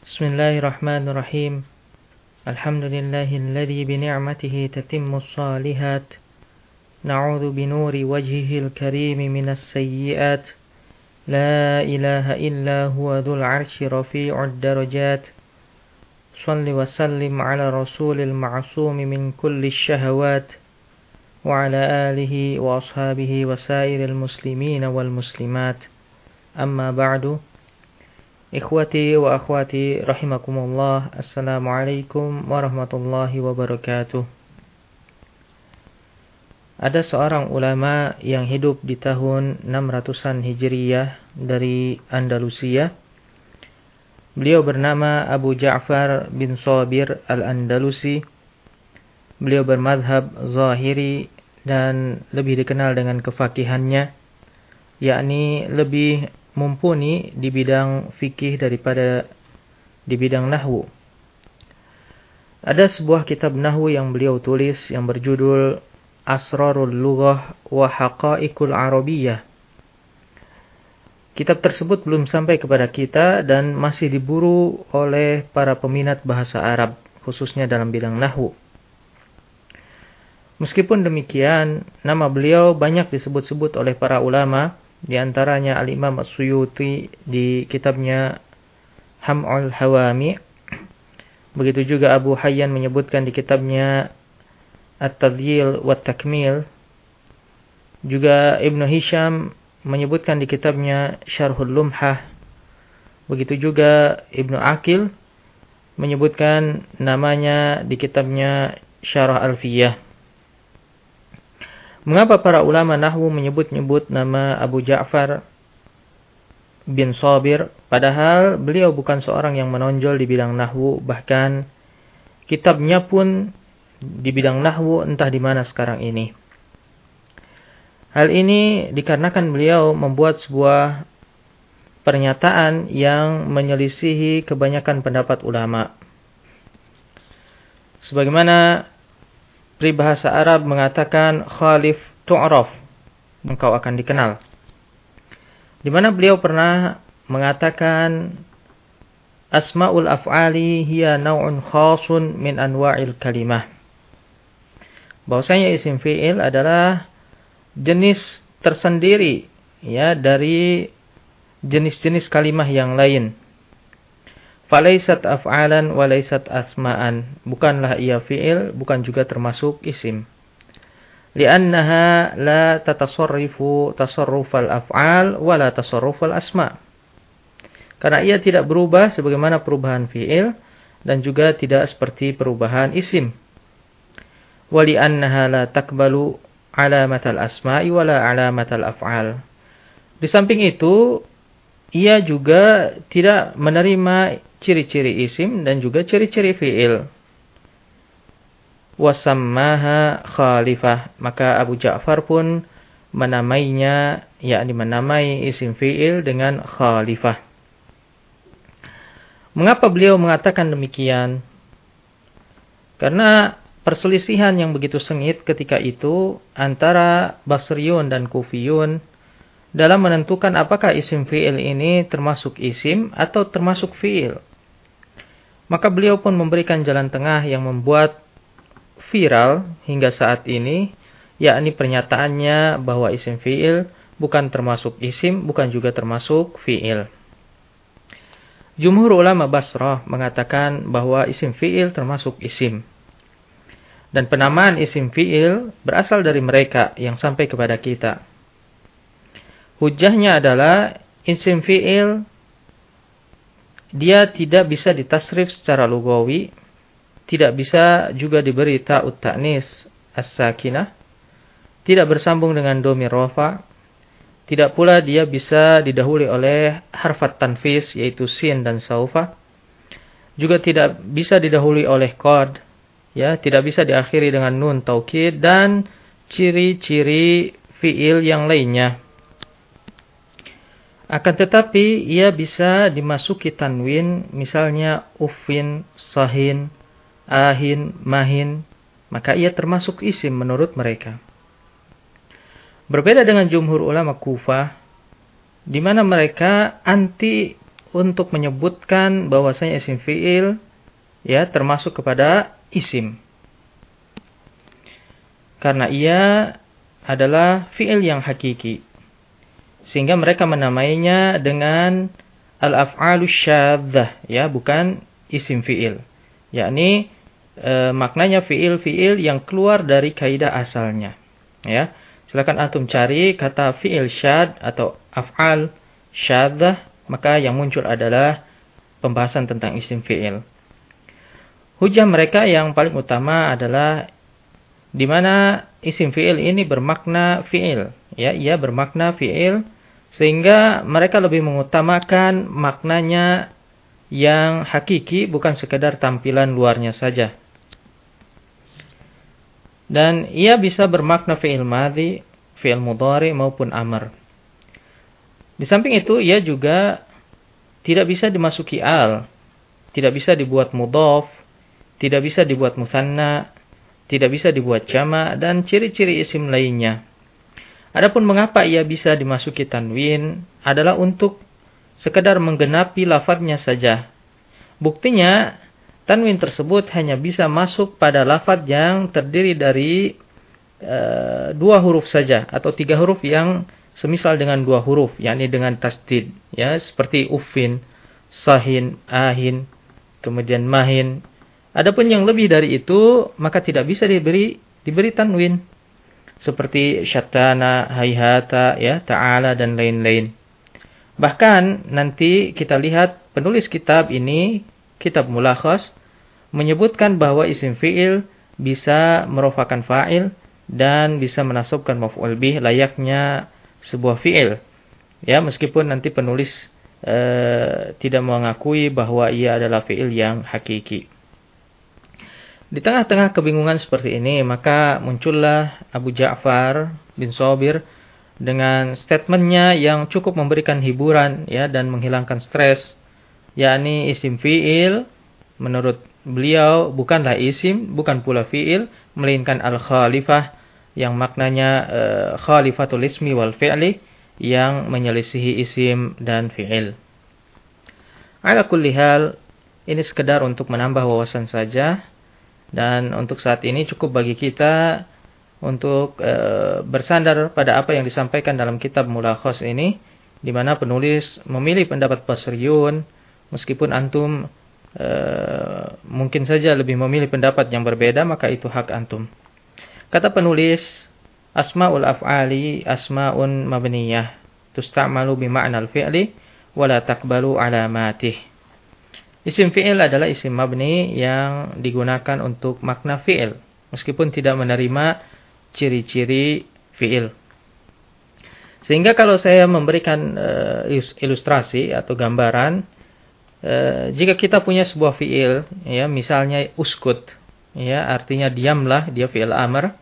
Bismillahirrahmanirrahim. Alhamdulillahilladzi bini'matihi tatimmus shalihat. Na'udzu binuri wajhihil karim minas sayyi'at. La ilaha illa huwa dzul 'arsy rafi'ud darajat. Shalli wa sallim 'ala rasulil ma'sum min kulli syahawat. Wa 'ala alihi wa ashabihi wa sairil muslimin wal muslimat. Amma ba'du. Ikhwati wa akhwati rahimakumullah. Assalamualaikum warahmatullahi wabarakatuh. Ada seorang ulama yang hidup di tahun 600-an Hijriyah dari Andalusia. Beliau bernama Abu Ja'far bin Shabir al-Andalusi. Beliau bermadhab Zahiri dan lebih dikenal dengan kefakihannya, yakni lebih mumpuni di bidang fikih daripada di bidang nahwu. Ada sebuah kitab nahwu yang beliau tulis yang berjudul Asrarul Lughah wa Haqa'iqul Arabiyyah. Kitab tersebut belum sampai kepada kita dan masih diburu oleh para peminat bahasa Arab, khususnya dalam bidang nahwu. Meskipun demikian, nama beliau banyak disebut-sebut oleh para ulama, di antaranya Al-Imam As-Suyuti di kitabnya Ham'ul Hawami. Begitu juga Abu Hayyan menyebutkan di kitabnya At-Tadhyil wa Takmil. Juga Ibnu Hisham menyebutkan di kitabnya Syarhul Lumhah. Begitu juga Ibnu Aqil menyebutkan namanya di kitabnya Syarah Alfiyah. Mengapa para ulama nahwu menyebut-nyebut nama Abu Ja'far bin Shabir, padahal beliau bukan seorang yang menonjol di bidang nahwu, bahkan kitabnya pun di bidang nahwu entah di mana sekarang ini. Hal ini dikarenakan beliau membuat sebuah pernyataan yang menyelisihi kebanyakan pendapat ulama. Sebagaimana peribahasa Arab mengatakan khalif tu'raf, engkau akan dikenal. Di mana beliau pernah mengatakan asma'ul af'ali hiya naw'un khasun min anwa'il kalimah. Bahwasanya isim fi'il adalah jenis tersendiri ya dari jenis-jenis kalimah yang lain. Falaisat af'alan wa laisat asma'an. Bukanlah ia fi'il, bukan juga termasuk isim. Li'annaha la tatasarrifu tasarrufal af'al wa la tasarrufal asma'. Karena ia tidak berubah sebagaimana perubahan fi'il dan juga tidak seperti perubahan isim. Wa li'annaha la takbalu alamatal asma'i wa la alamatal af'al. Di samping itu, ia juga tidak menerima ciri-ciri isim dan juga ciri-ciri fi'il. Wasammaha khalifah. Maka Abu Ja'far pun menamainya, yakni menamai isim fi'il dengan khalifah. Mengapa beliau mengatakan demikian? Karena perselisihan yang begitu sengit ketika itu antara Basriyun dan Kufiyun dalam menentukan apakah isim fi'il ini termasuk isim atau termasuk fi'il. Maka beliau pun memberikan jalan tengah yang membuat viral hingga saat ini, yakni pernyataannya bahwa isim fi'il bukan termasuk isim, bukan juga termasuk fi'il. Jumhur ulama Basrah mengatakan bahwa isim fi'il termasuk isim. Dan penamaan isim fi'il berasal dari mereka yang sampai kepada kita. Hujahnya adalah isim fi'il dia tidak bisa ditasrif secara lugawi, tidak bisa juga diberi ta'ut ta'nis as-sakinah, tidak bersambung dengan dhamir rafa, tidak pula dia bisa didahului oleh harfat tanfis yaitu sin dan saufa, juga tidak bisa didahului oleh qad, ya, tidak bisa diakhiri dengan nun taukid dan ciri-ciri fi'il yang lainnya. Akan tetapi ia bisa dimasuki tanwin, misalnya ufin, sahin, ahin, mahin, maka ia termasuk isim menurut mereka. Berbeda dengan jumhur ulama Kufah, di mana mereka anti untuk menyebutkan bahwasanya isim fi'il ya termasuk kepada isim. Karena ia adalah fi'il yang hakiki. Sehingga mereka menamainya dengan al-af'alus syadzah, ya, bukan isim fi'il. Yakni maknanya fi'il yang keluar dari kaidah asalnya. Ya. Silakan antum cari kata fi'il syadz atau af'al syadzah, maka yang muncul adalah pembahasan tentang isim fi'il. Hujah mereka yang paling utama adalah di mana isim fi'il ini bermakna fi'il, ya, ia bermakna fi'il, sehingga mereka lebih mengutamakan maknanya yang hakiki, bukan sekedar tampilan luarnya saja. Dan ia bisa bermakna fi'il madhi, fi'il mudhari maupun amr. Di samping itu ia juga tidak bisa dimasuki al, tidak bisa dibuat mudhaf, tidak bisa dibuat mutsanna, tidak bisa dibuat jama' dan ciri-ciri isim lainnya. Adapun mengapa ia bisa dimasuki tanwin adalah untuk sekedar menggenapi lafadznya saja. Buktinya tanwin tersebut hanya bisa masuk pada lafadz yang terdiri dari 2 huruf saja atau 3 huruf yang semisal dengan 2 huruf, yakni dengan tasdid, ya, seperti uffin, sahin, ahin, kemudian mahin. Adapun yang lebih dari itu maka tidak bisa diberi tanwin, seperti syatana, hayhata, ya, ta'ala dan lain-lain. Bahkan nanti kita lihat penulis kitab ini, kitab Mulakhas, menyebutkan bahwa isim fi'il bisa merofakan fa'il dan bisa menasabkan maf'ul bih layaknya sebuah fi'il. Ya, meskipun nanti penulis tidak mengakui bahwa ia adalah fi'il yang hakiki. Di tengah-tengah kebingungan seperti ini, maka muncullah Abu Ja'far bin Shabir dengan statementnya yang cukup memberikan hiburan, ya, dan menghilangkan stres, yakni isim fi'il menurut beliau bukanlah isim, bukan pula fi'il, melainkan al-khalifah yang maknanya khalifatul ismi wal fi'li, yang menyelisihi isim dan fi'il. Ala kulli hal, ini sekedar untuk menambah wawasan saja. Dan untuk saat ini cukup bagi kita untuk bersandar pada apa yang disampaikan dalam kitab Mulakhas ini, di mana penulis memilih pendapat Basriyun, meskipun antum mungkin saja lebih memilih pendapat yang berbeda, maka itu hak antum. Kata penulis, asma'ul af'ali asma'un mabniyah tusta'malu bima'nal fi'li wala taqbalu alamatih. Isim fi'il adalah isim mabni yang digunakan untuk makna fi'il, meskipun tidak menerima ciri-ciri fi'il. Sehingga kalau saya memberikan ilustrasi atau gambaran, jika kita punya sebuah fi'il, ya, misalnya uskut, ya, artinya diamlah, dia fi'il amr.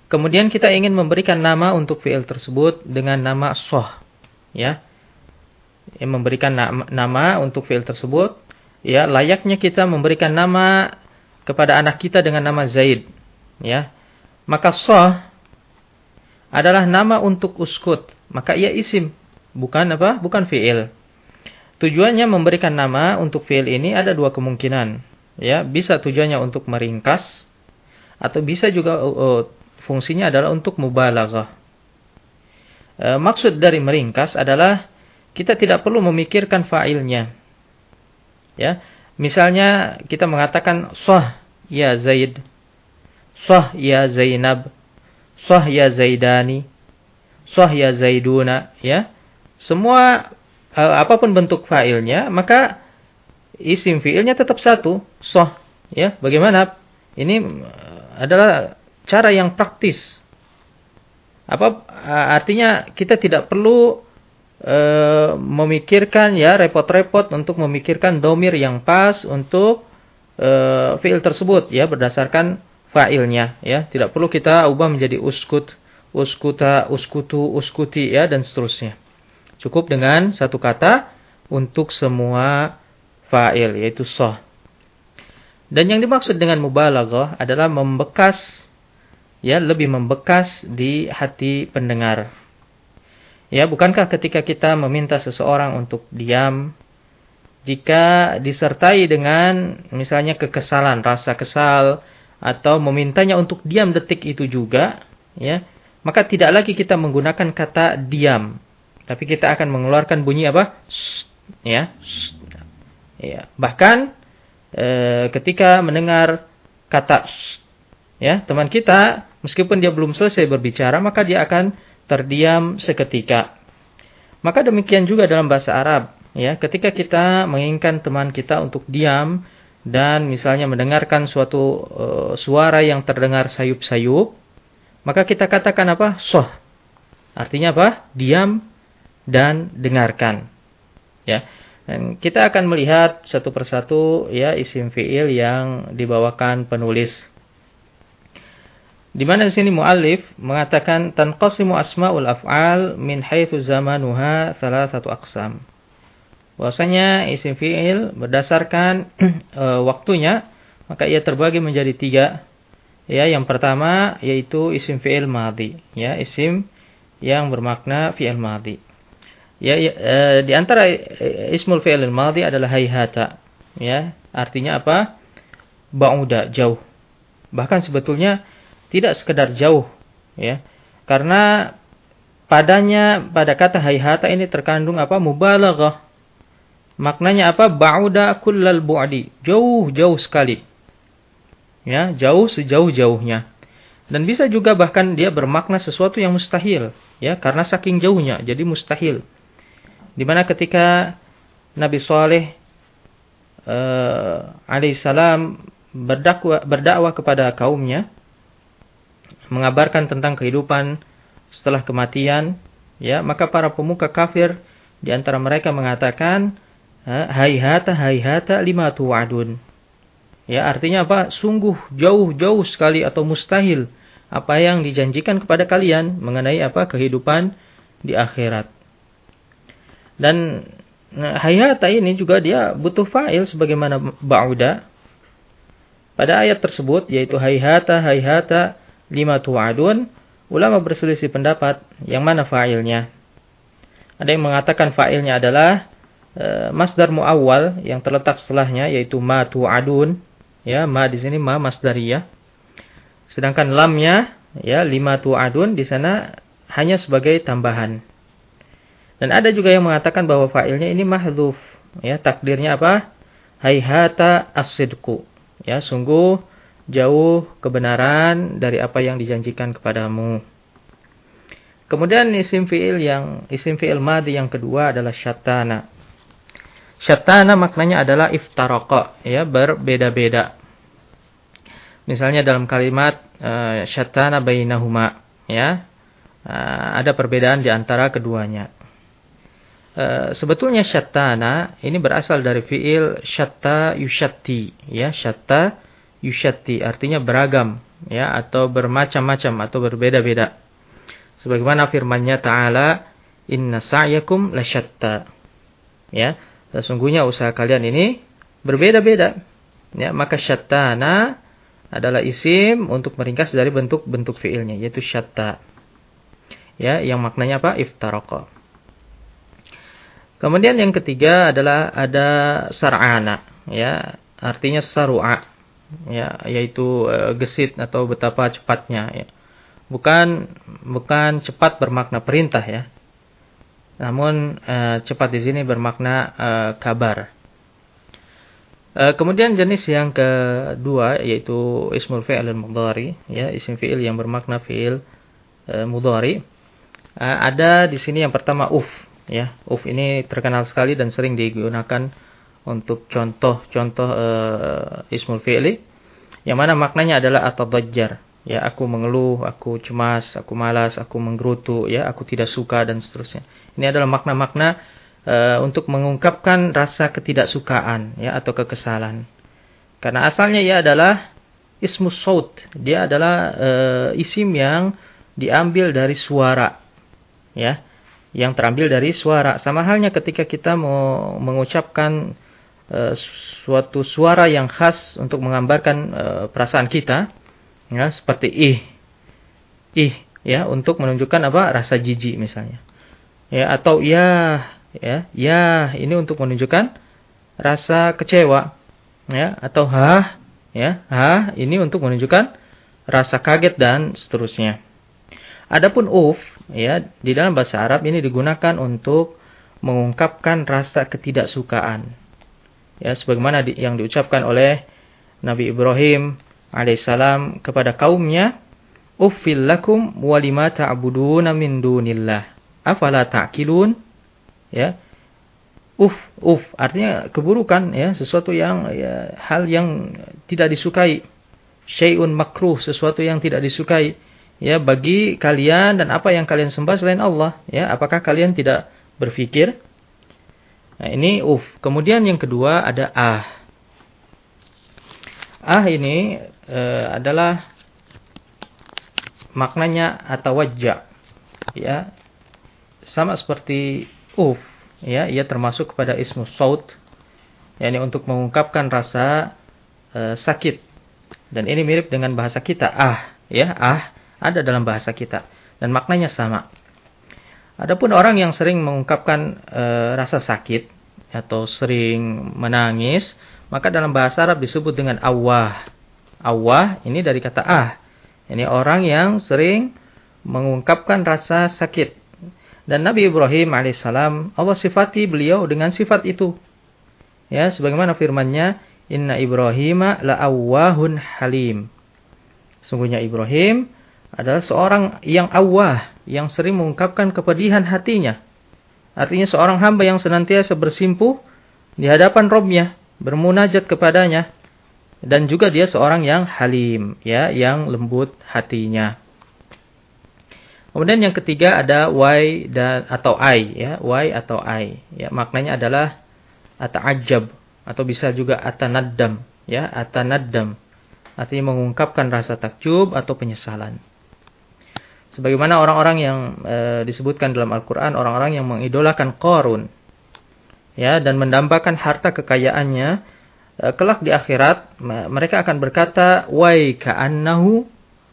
Kemudian kita ingin memberikan nama untuk fi'il tersebut dengan nama soh, ya, memberikan nama untuk fi'il tersebut. Ya, layaknya kita memberikan nama kepada anak kita dengan nama Zaid, ya. Maka soh adalah nama untuk uskut, maka ia isim, bukan apa? Bukan fi'il. Tujuannya memberikan nama untuk fi'il ini ada 2 kemungkinan, ya. Bisa tujuannya untuk meringkas, atau bisa juga fungsinya adalah untuk mubalaghah. Maksud dari meringkas adalah kita tidak perlu memikirkan fa'ilnya. Ya, misalnya kita mengatakan sah ya Zaid, sah ya Zainab, sah ya Zaidani, sah ya Zaiduna, ya. Semua apapun bentuk fa'ilnya, maka isim fi'ilnya tetap satu, sah, ya. Bagaimana? Ini adalah cara yang praktis. Artinya kita tidak perlu memikirkan, ya, repot-repot untuk memikirkan domir yang pas untuk fi'il tersebut, ya, berdasarkan fa'ilnya, ya. Tidak perlu kita ubah menjadi uskut, uskuta, uskutu, uskuti, ya, dan seterusnya. Cukup dengan satu kata untuk semua fa'il, yaitu soh. Dan yang dimaksud dengan mubalaghah adalah membekas, ya, lebih membekas di hati pendengar. Ya, bukankah ketika kita meminta seseorang untuk diam, jika disertai dengan misalnya kekesalan, rasa kesal, atau memintanya untuk diam detik itu juga, ya, maka tidak lagi kita menggunakan kata diam, tapi kita akan mengeluarkan bunyi apa? Ya, ya. Bahkan ketika mendengar kata ya, teman kita meskipun dia belum selesai berbicara, maka dia akan terdiam seketika. Maka demikian juga dalam bahasa Arab, ya, ketika kita menginginkan teman kita untuk diam dan misalnya mendengarkan suatu suara yang terdengar sayup-sayup, maka kita katakan apa? Soh. Artinya apa? Diam dan dengarkan. Ya. Dan kita akan melihat satu persatu ya isim fi'il yang dibawakan penulis. Di mana di sini muallif mengatakan tanqasimu asmaul af'al min haitsu zamanuha thalathatu aqsam. Bahwasanya isim fi'il berdasarkan waktunya maka ia terbagi menjadi 3. Ya, yang pertama yaitu isim fi'il madhi, ya, isim yang bermakna fi'il madhi. Ya, di antara ismul fi'il madhi adalah hayhata, ya, artinya apa? Ba'uda, jauh. Bahkan sebetulnya tidak sekedar jauh, ya. Karena pada kata hayhata ini terkandung apa? Mubalaghah. Maknanya apa? Ba'uda kullal bu'di, jauh-jauh sekali. Ya, jauh sejauh-jauhnya. Dan bisa juga bahkan dia bermakna sesuatu yang mustahil, ya, karena saking jauhnya jadi mustahil. Di mana ketika Nabi Saleh alaihissalam berdakwah kepada kaumnya, mengabarkan tentang kehidupan setelah kematian, ya, maka para pemuka kafir di antara mereka mengatakan hayhata hayhata lima tu'adun. Ya, artinya apa? Sungguh jauh-jauh sekali atau mustahil apa yang dijanjikan kepada kalian mengenai apa? Kehidupan di akhirat. Dan hayhata ini juga dia butuh fa'il sebagaimana ba'uda. Pada ayat tersebut yaitu hayhata hayhata lima tu'adun, ulama berselisih pendapat yang mana fa'ilnya. Ada yang mengatakan fa'ilnya adalah masdar muawwal yang terletak setelahnya yaitu ma tu'adun, ya, ma di sini ma masdariyah. Sedangkan lamnya ya lima tu'adun di sana hanya sebagai tambahan. Dan ada juga yang mengatakan bahwa fa'ilnya ini mahdzuf, ya, takdirnya apa? Hayhata as-sidqu, ya, sungguh jauh kebenaran dari apa yang dijanjikan kepadamu. Kemudian isim fi'il madhi yang kedua adalah syattana. Syattana maknanya adalah iftaraqa, ya, berbeda-beda. Misalnya dalam kalimat syattana bainahuma, ya, ada perbedaan di antara keduanya. Sebetulnya syattana ini berasal dari fi'il syatta yushatti, ya, syatta yushatti artinya beragam, ya, atau bermacam-macam atau berbeda-beda. Sebagaimana firman-Nya Ta'ala, inna sa'yakum lasyatta. Ya, sesungguhnya usaha kalian ini berbeda-beda. Ya, maka syattana adalah isim untuk meringkas dari bentuk-bentuk fi'ilnya yaitu syatta. Ya, yang maknanya apa? Iftaraqa. Kemudian yang ketiga adalah ada sar'ana, ya, artinya saru'a, ya, yaitu gesit atau betapa cepatnya, ya. Bukan cepat bermakna perintah, ya. Namun cepat di sini bermakna kabar. Kemudian jenis yang kedua yaitu ismul fi'il mudhari, ya, isim fi'il yang bermakna fi'il mudhari. Ada di sini yang pertama uf. Ya, uf ini terkenal sekali dan sering digunakan untuk contoh-contoh ismul fi'li yang mana maknanya adalah atadajjar, ya, aku mengeluh, aku cemas, aku malas, aku menggerutu, ya, aku tidak suka dan seterusnya. Ini adalah makna-makna untuk mengungkapkan rasa ketidaksukaan, ya, atau kekesalan. Karena asalnya ia adalah ismus saut, dia adalah isim yang diambil dari suara, ya, yang terambil dari suara. Sama halnya ketika kita mau mengucapkan suatu suara yang khas untuk menggambarkan perasaan kita, ya, seperti ih, ya, untuk menunjukkan apa? Rasa jijik misalnya. Ya, atau ya, ini untuk menunjukkan rasa kecewa, ya, atau ya, ini untuk menunjukkan rasa kaget dan seterusnya. Adapun ya, di dalam bahasa Arab ini digunakan untuk mengungkapkan rasa ketidaksukaan. Ya, sebagaimana yang diucapkan oleh Nabi Ibrahim alaihissalam kepada kaumnya, uffil lakum walima ta'buduna min dunillah afala ta'qilun. Ya, artinya keburukan, ya, sesuatu yang, ya, hal yang tidak disukai, syai'un makruh, sesuatu yang tidak disukai, ya, bagi kalian dan apa yang kalian sembah selain Allah, ya, apakah kalian tidak berpikir? Nah, ini kemudian yang kedua ada ini adalah maknanya atau wajja, ya, sama seperti ya, ia termasuk kepada ismu saut, yakni untuk mengungkapkan rasa sakit. Dan ini mirip dengan bahasa kita, ya, ada dalam bahasa kita dan maknanya sama. Adapun orang yang sering mengungkapkan rasa sakit atau sering menangis, maka dalam bahasa Arab disebut dengan awwah. Awwah ini dari kata ini orang yang sering mengungkapkan rasa sakit. Dan Nabi Ibrahim alaihissalam, Allah sifati beliau dengan sifat itu. Ya, sebagaimana firman-Nya, Inna Ibrahima la'awwahun halim. Sungguhnya Ibrahim adalah seorang yang awwah, yang sering mengungkapkan kepedihan hatinya. Artinya seorang hamba yang senantiasa bersimpuh di hadapan Rabb-Nya, bermunajat kepadanya. Dan juga dia seorang yang halim, ya, yang lembut hatinya. Kemudian yang ketiga ada atau ai, ya, atau ai, ya, maknanya adalah ata'ajjab atau bisa juga atanaddam, ya, atanaddam. Artinya mengungkapkan rasa takjub atau penyesalan. Sebagaimana orang-orang yang disebutkan dalam Al-Qur'an, orang-orang yang mengidolakan Qarun, ya, dan mendambakan harta kekayaannya, kelak di akhirat mereka akan berkata, "Wai ka'annahu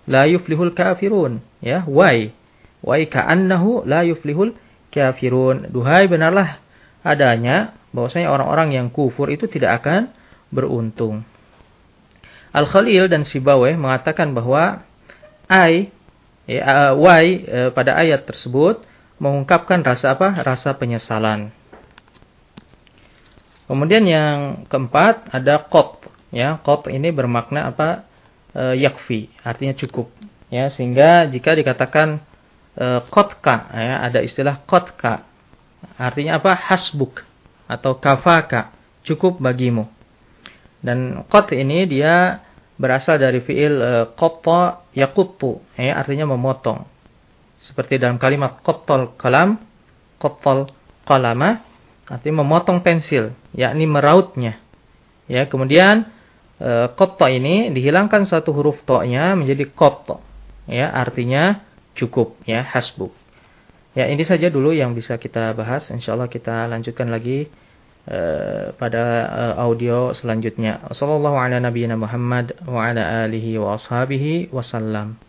la yuflihul kafirun." Ya, Wai ka'annahu la yuflihul kafirun. Duhai, benarlah adanya bahwasanya orang-orang yang kufur itu tidak akan beruntung. Al-Khalil dan Sibawayh mengatakan bahwa pada ayat tersebut mengungkapkan rasa apa? Rasa penyesalan. Kemudian yang keempat ada qat, ya. Qat ini bermakna apa? Yakfi, artinya cukup, ya, sehingga jika dikatakan qatka, ya, ada istilah qatka, artinya apa? Hasbuk atau kafaka, cukup bagimu. Dan qat ini dia berasal dari fiil qatta yaquttu, ya, artinya memotong. Seperti dalam kalimat qattal qalam, qattal qalama, artinya memotong pensil, yakni merautnya. Ya, kemudian qatta ini dihilangkan satu huruf ta-nya menjadi qatta, ya, artinya cukup, ya, hasbuk. Ya, ini saja dulu yang bisa kita bahas. Insyaallah kita lanjutkan lagi pada audio selanjutnya. Wassallallahu ala nabiyyina Muhammad wa ala alihi wa ashabihi wasallam.